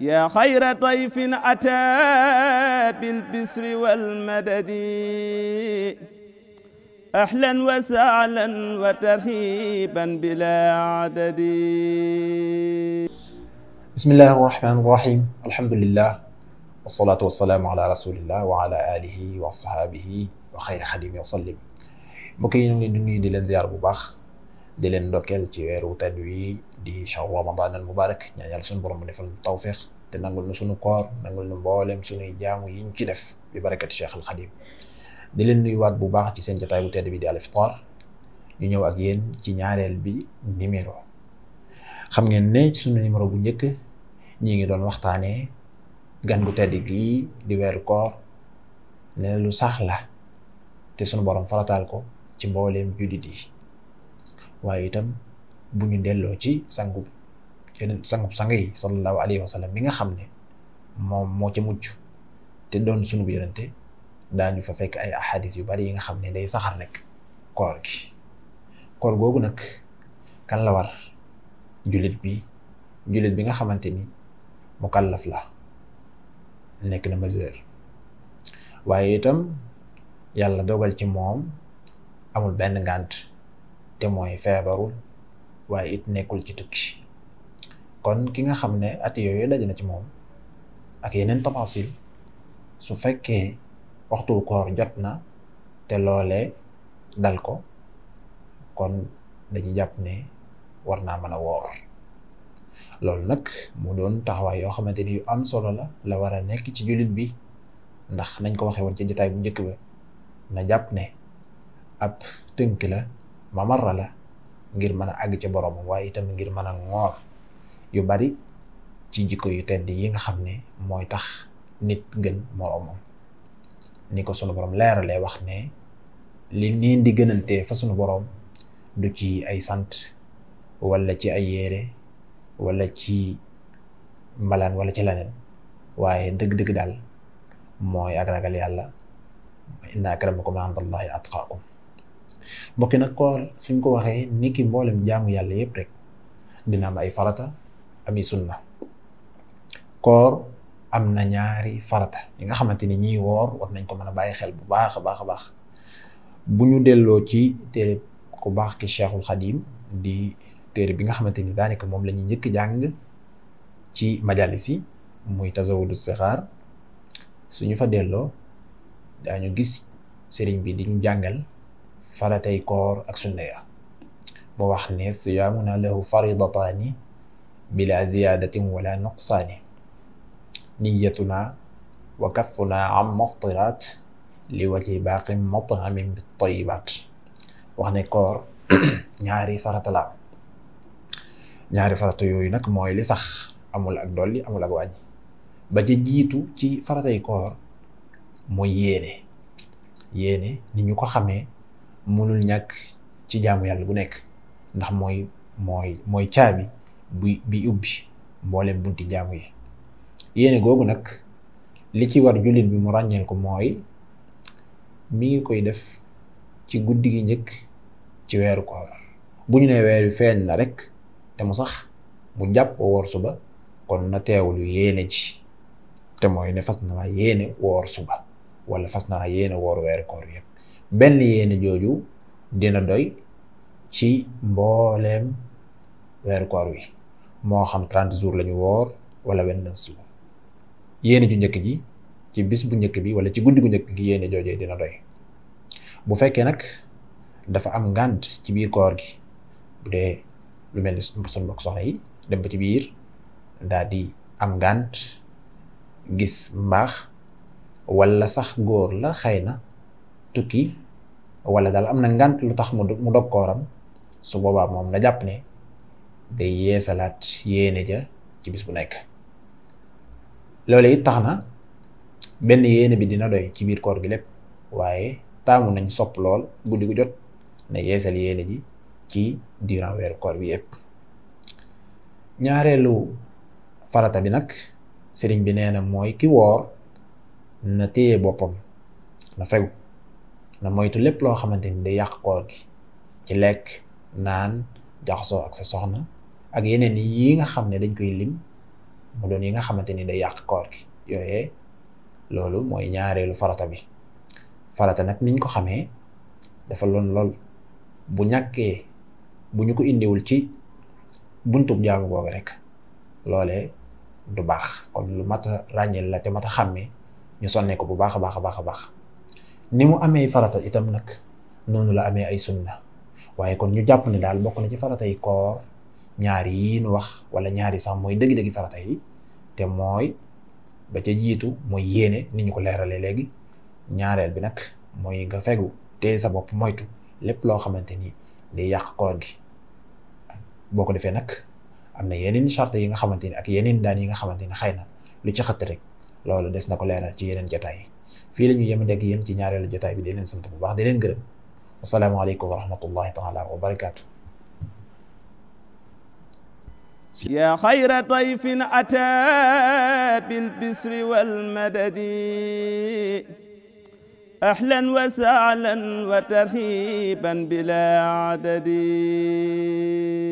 yaa xayra dayfin ataa bil bisri wal madadi ahlan wa sahlan wa tarhiban bilaa adadi. bismillahi rahmaani rahim, alhamdulillah wasalaatu wasalaamu ala rasulillah wa ala alihi wa sahaabihi wa xayri xadimi wa sallim. mbokk yi ñu ngi leen di nuyu di leen ziar bu baax, di leen ndokkeel ci weeru tedd wi di shahru ramadan al mubarak. ñaan yàlla suñu borom mu defal tawfiq te nangul nu suñu koor, nangul nu mboolem suñuy jaamu yiñ ci def bi barakati Cheikh al Xadim. di leen nuyuwaat bu baax ci seen jotaay bu tedd bi di Al Iftar. ñu ñëw ak yéen ci ñaareel bi numéro. xam ngeen ne ci suñu numéro bu njëkk ñi ngi doon waxtaanee gan gu tedd gii di weeru koor, ne lu sax la te suñu borom farataal ko ci mbooleem jullit yi. waaye itam bu ñu delloo ci sang yi sallallahu alayhi wa sallam mi nga xam ne moom moo ca mujj te doon sunu yonente, daañu fa fekk ay ahadis yu bari yi nga xam ne day saxar nekk koor gi. koor googu nag kan la war? jullit bi nga xamante ni mukallaf la, nekk na majeur, waaye itam yàlla dogal ci moom amul benn ngànt te mooy feebarul, waaye it nekkul ci tukki. kon ki nga xam ne at yooyu daje na ci moom ak yeneen tafasil, su fekkee waxtu koor jot na te loolee dal ko, kon dañuy jàpp ne war naa mën a woor. loolu nag mu doon taxawaay yoo xamante ni yu am solo la war a nekk ci jullit bi, ndax nañ ko waxee woon ci jotaay bu njëkk ba, na jàpp ne ab tënk la, mamarra la ngir mën a àgg ca borom, waaye itam ngir mën a ngoor yu bari ci jikko yu tedd yi nga xam ne mooy tax nit gën moroomam. ni ko sunu borom leeralee wax ne li niin di gënantee fa sunu borom du ci ay sant wala ci ay yére wala ci mbalaan wala ci leneen, waaye dëgg-dëgg daal mooy ak ragal yàlla. inna akramakum indallahi atqaakum. mbokki nag koor suñ ko waxee ni ki mboolem jaamu yàlla yëpp rek dina am ay farata, ami sunna. koor am na ñaari farata yi nga xamante ni ñiy woor war nañ ko mën a bàyyi xel bu baax a baax. bu ñu delloo ci téere ku baax ki Cheikhul Xadim, di téere bi nga xamante ni daanaka moom la ñuy njëkk jàng ci majalis yi, muy Tazawudu Sixaar. suñu fa delloo daañu gis sëriñ bi di ñu jàngal faratay koor ak sunna ya. mu wax ne siyaamuna lahu faridataani bila ziyadatin wala nuqsaani, niyatuna wa kaffuna an muftiraat li wajhi baaqin mut'amin bit tayyibaat. wax ne koor ñaari farata la. ñaari farata yooyu nag mooy li sax, amul ak dolli, amul ak wàññi. ba ca jiitu ci faratay koor mooy yéene ni ñu ko xamee mënul ñàkk ci jaamu yàlla bu nekk, ndax mooy caabi bi ubbi mboolem bunti jaamu yi. yéene googu nag li ci war jullit bi mu ràññeel ko mooy mi ngi koy def ci guddi gi njëkk ci weeru koor. bu ñu nee weer wi feeñ na rek te mu sax mu jàpp woor suba, kon na teewlu yéene ji, te mooy ne fas na yéene woor suba wala fas na yéene woor weeru koor yëpp. benn yéene jooju dina doy ci mbooleem weeru koor wi, moo xam 30 jours la ñu woor wala 29 jours. yéene ju njëkk ji ci bis bu njëkk bi wala ci guddi gu njëkk gi, yéene joojee dina doy. bu fekkee nag dafa am ngànt ci biir koor gi, bu dee lu mel ni suñu mbokk soxna yi dem ba ci biir daal di am ngànt, gis mbaax, wala sax góor la xëy na tukki, wala daal am na ngànt lu tax mu dog kooram, su boobaa moom nga jàpp ne day yeesalaat yéene ja ci bis bu nekk. loolu it tax na benn yéene bi dina doy ci biir koor gi lépp, waaye taamu nañ sopp lool guddi gu jot na yeesal yéene ji ci durant weeru koor bi yëpp. ñaareelu farata bi nag sëriñ bi nee na mooy ki woor na téye boppam, na fegu, na moytu lépp loo xamante ni day yàq koor gi ci lekk, naan, jaxasoo ak sa soxna ak yeneen yi nga xam ne dañ koy lim mu doon yi nga xamante ni day yàq koor gi yooyee loolu mooy ñaareelu farata bi. farata nag niñ ko xamee dafa lool bu ñàkkee bu ñu ko indiwul ci buntub jaamu googu rek loolee du baax kon lu mat a ràññeel la te mat a xàmmee ñu sonnee ko bu baax a baax a baax a baax ni mu amee farata itam nag noonu la amee ay sunna waaye kon ñu jàpp ne daal bokk na ci farata yi koor ñaari yi nu wax wala ñaari sax mooy dëgg-dëggi farata yi te mooy ba ca jiitu mooy yéene ni ñu ko leeralee léegi ñaareel bi nag mooy nga fegu te sa bopp moytu lépp loo xamante ni day yàq koor gi boo ko defee nag am na yeneen charte yi nga xamante ni ak yeneen daan yi nga xamante ni xëy na lu ci xëtt rek loolu des na ko leeral ci yeneen jotaay yi fii la ñu yem dégg yéen ci ñaareelu jotaay bi di leen sant bu baax di leen gërëm asalaamaaleykum wa rahmatullahi taala wa barakaatu. yaa xayra dayfin ataa bil bisri wal madadi ahlan wa sahlan wa tarhiban bila adadi